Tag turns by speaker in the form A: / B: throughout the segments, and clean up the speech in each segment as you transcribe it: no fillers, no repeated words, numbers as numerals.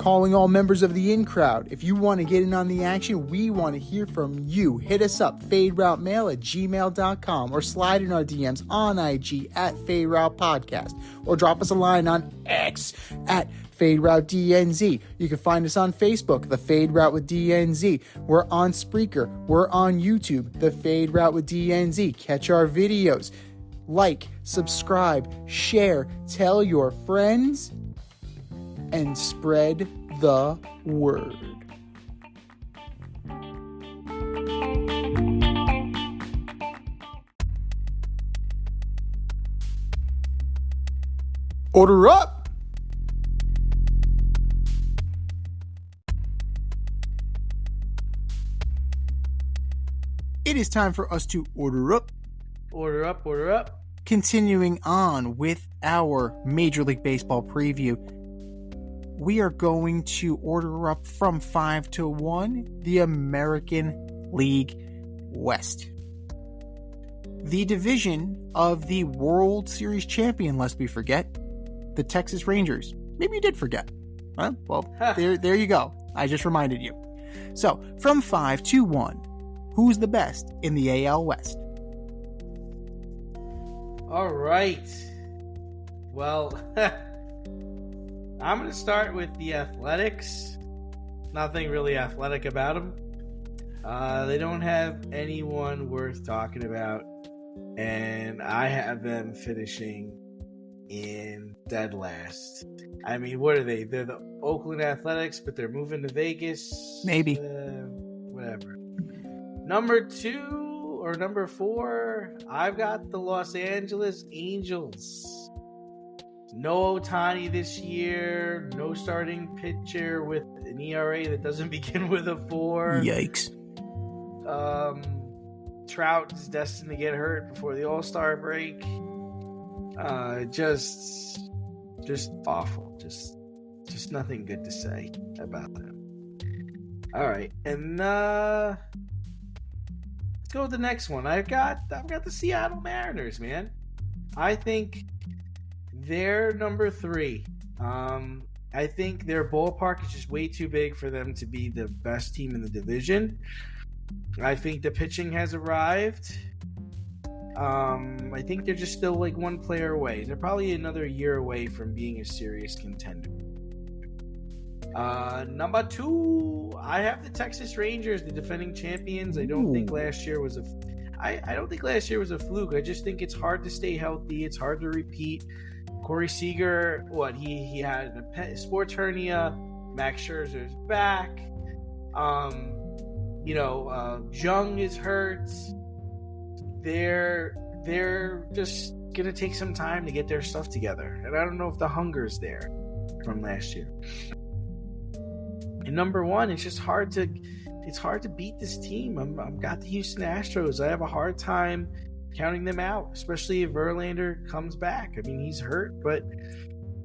A: calling all members of the in crowd. If you want to get in on the action, we want to hear from you. Hit us up, faderoutemail@gmail.com, or slide in our DMs on IG at FadeRoutePodcast, or drop us a line on X at FadeRouteDNZ. You can find us on Facebook, The Fade Route with DNZ. We're on Spreaker. We're on YouTube, The Fade Route with DNZ. Catch our videos. Like, subscribe, share, tell your friends, and spread the word. Order up! It is time for us to order up.
B: Order up, order up.
A: Continuing on with our Major League Baseball preview, we are going to order up from 5 to 1 the American League West. The division of the World Series champion, lest we forget, the Texas Rangers. Maybe you did forget. Huh? Well, there you go. I just reminded you. So, from 5 to 1, who's the best in the AL West?
B: All right. Well, I'm going to start with the Athletics. Nothing really athletic about them. They don't have anyone worth talking about. And I have them finishing in dead last. I mean, what are they? They're the Oakland Athletics, but they're moving to Vegas.
A: Maybe.
B: Whatever. Number 2 or number 4, I've got the Los Angeles Angels. No Ohtani this year. No starting pitcher with an ERA that doesn't begin with a 4.
A: Yikes.
B: Trout is destined to get hurt before the All-Star break. Just awful. Just nothing good to say about them. All right, and let's go with the next one. I've got the Seattle Mariners, man. I think they're number 3. I think their ballpark is just way too big for them to be the best team in the division. I think the pitching has arrived. I think they're just still like one player away. They're probably another year away from being a serious contender. Number 2, I have the Texas Rangers, the defending champions. I don't think last year was I don't think last year was a fluke. I just think it's hard to stay healthy. It's hard to repeat. Corey Seager, he had a sports hernia. Max Scherzer's back. Jung is hurt. They're just gonna take some time to get their stuff together, and I don't know if the hunger's there from last year. And number 1, it's just hard to beat this team. I've got the Houston Astros. I have a hard time counting them out, especially if Verlander comes back. I mean, he's hurt, but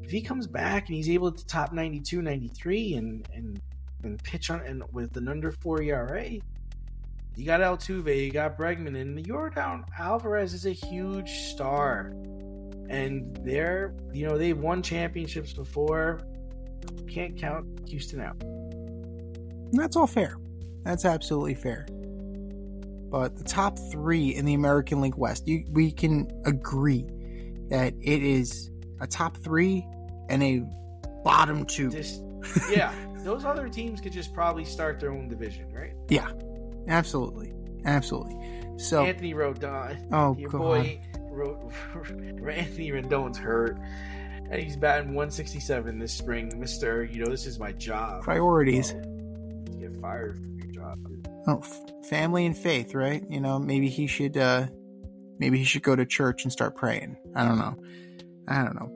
B: if he comes back and he's able to top 92, 93 and pitch on and with an under 4 ERA, you got Altuve, you got Bregman, and Yordan Alvarez is a huge star. And they've won championships before. Can't count Houston out.
A: That's all fair. That's absolutely fair. But the top 3 in the American League West, we can agree that it is a top 3 and a bottom 2.
B: Those other teams could just probably start their own division, right?
A: Yeah, absolutely. So
B: Anthony Rodon, your
A: God.
B: boy Anthony Rendon's hurt, and he's batting 167 this spring. Mister, this is my job.
A: Priorities.
B: To get fired from your job.
A: Oh, family and faith, right? Maybe he should go to church and start praying. I don't know.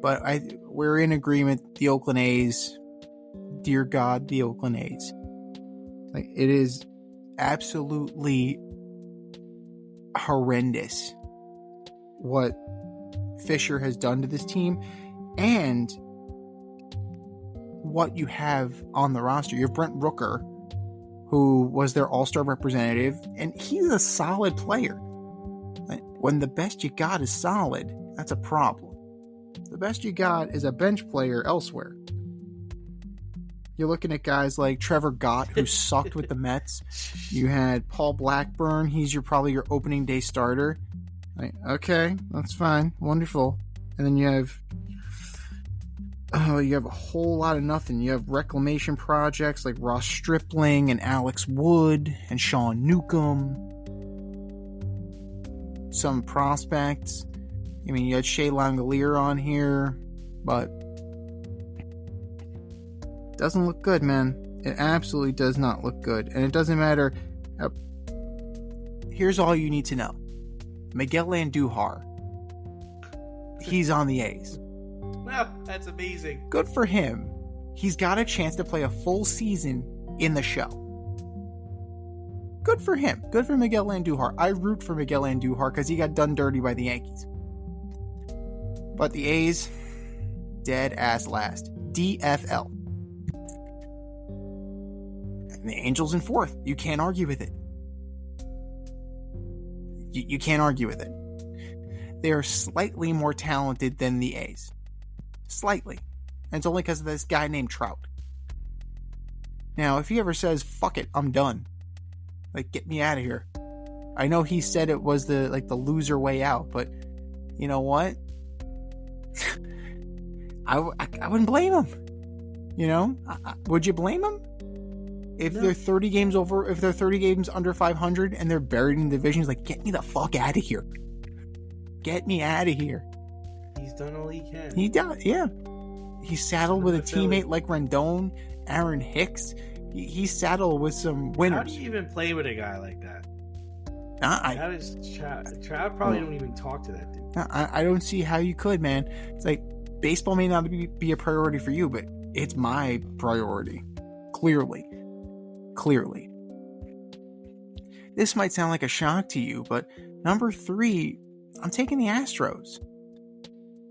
A: But we're in agreement. The Oakland A's, dear God, the Oakland A's. Like, it is absolutely horrendous what Fisher has done to this team and what you have on the roster. You have Brent Rooker, who was their all-star representative, and he's a solid player. When the best you got is solid, that's a problem. The best you got is a bench player elsewhere. You're looking at guys like Trevor Gott, who sucked with the Mets. You had Paul Blackburn. He's probably your opening day starter. Like, okay, that's fine. Wonderful. And then you have a whole lot of nothing. You have reclamation projects like Ross Stripling and Alex Wood and Sean Newcomb. Some prospects. I mean, you had Shea Langolier on here, but it doesn't look good, man. It absolutely does not look good. And it doesn't matter. Here's all you need to know. Miguel Andujar. He's on the A's.
B: Wow, that's amazing.
A: Good for him. He's got a chance to play a full season in the show. Good for him. Good for Miguel Andujar. I root for Miguel Andujar because he got done dirty by the Yankees. But the A's, dead ass last. DFL. And the Angels in fourth. You can't argue with it. You can't argue with it. They are slightly more talented than the A's. Slightly. And it's only because of this guy named Trout. Now, if he ever says, fuck it, I'm done. Like, get me out of here. I know he said it was the loser way out, but you know what? I wouldn't blame him. You know? Would you blame him? If they're 30 games under 500 and they're buried in the division, he's like, get me the fuck out of here. Get me out of here.
B: He's done all he can.
A: He does, yeah. He's saddled with a teammate like Rendon, Aaron Hicks. He's saddled with some winners.
B: How do you even play with a guy like that? Trout probably don't even talk to that dude.
A: I don't see how you could, man. It's like, baseball may not be a priority for you, but it's my priority. Clearly. This might sound like a shock to you, but number 3, I'm taking the Astros.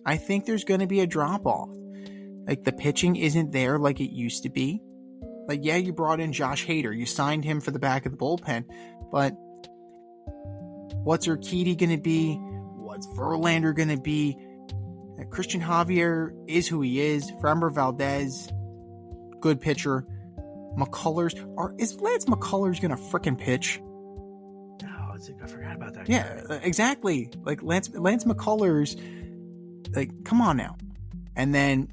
A: I think there's going to be a drop-off. Like, the pitching isn't there like it used to be. Like, yeah, you brought in Josh Hader. You signed him for the back of the bullpen. But what's Urquidy going to be? What's Verlander going to be? Christian Javier is who he is. Framber Valdez, good pitcher. Is Lance McCullers going to frickin' pitch?
B: No, I forgot about that.
A: Yeah, exactly. Like, Lance McCullers, like, come on now. And then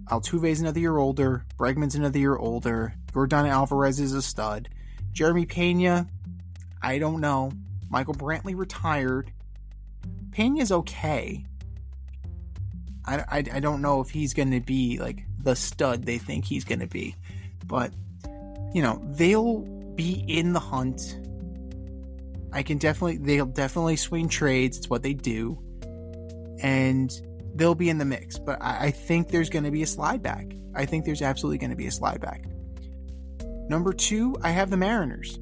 A: Altuve's another year older. Bregman's another year older. Yordan Alvarez is a stud. Jeremy Pena, I don't know. Michael Brantley retired. Pena's okay. I don't know if he's going to be like the stud they think he's going to be. But, you know, they'll be in the hunt. They'll definitely swing trades. It's what they do. And they'll be in the mix. But I think there's going to be a slide back. I think there's absolutely going to be a slide back. Number 2, I have the Mariners.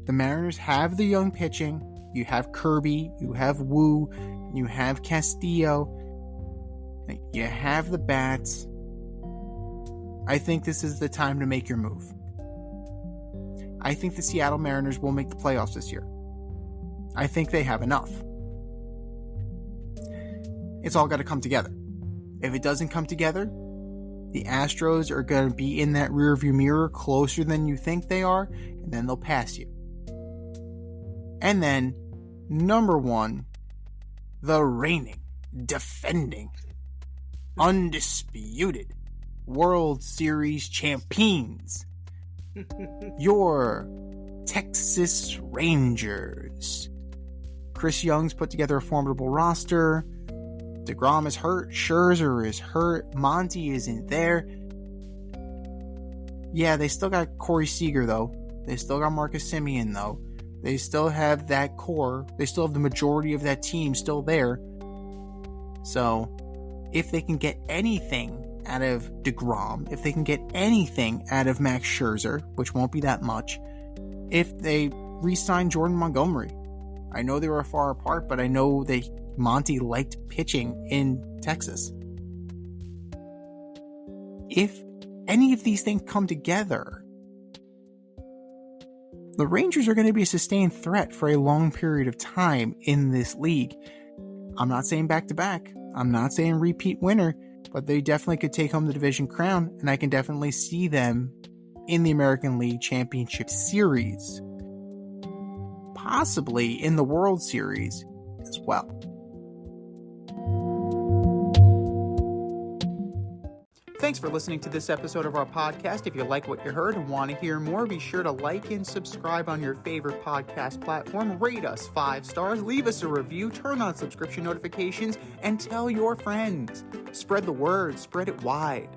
A: The Mariners have the young pitching. You have Kirby. You have Wu. You have Castillo. You have the bats. I think this is the time to make your move. I think the Seattle Mariners will make the playoffs this year. I think they have enough. It's all got to come together. If it doesn't come together, the Astros are going to be in that rearview mirror closer than you think they are, and then they'll pass you. And then, number 1, the reigning, defending, undisputed World Series champions, your Texas Rangers. Chris Young's put together a formidable roster. DeGrom is hurt. Scherzer is hurt. Monty isn't there. Yeah, they still got Corey Seager, though. They still got Marcus Semien, though. They still have that core. They still have the majority of that team still there. So, if they can get anything out of DeGrom, if they can get anything out of Max Scherzer, which won't be that much, if they re-sign Jordan Montgomery. I know they were far apart, but I know Monty liked pitching in Texas. If any of these things come together, the Rangers are going to be a sustained threat for a long period of time in this league. I'm not saying back-to-back. I'm not saying repeat winner. but they definitely could take home the division crown, and I can definitely see them in the American League Championship Series, possibly in the World Series as well. Thanks for listening to this episode of our podcast. If you like what you heard and want to hear more, be sure to like and subscribe on your favorite podcast platform. Rate us 5 stars, leave us a review, turn on subscription notifications, and tell your friends. Spread the word, spread it wide.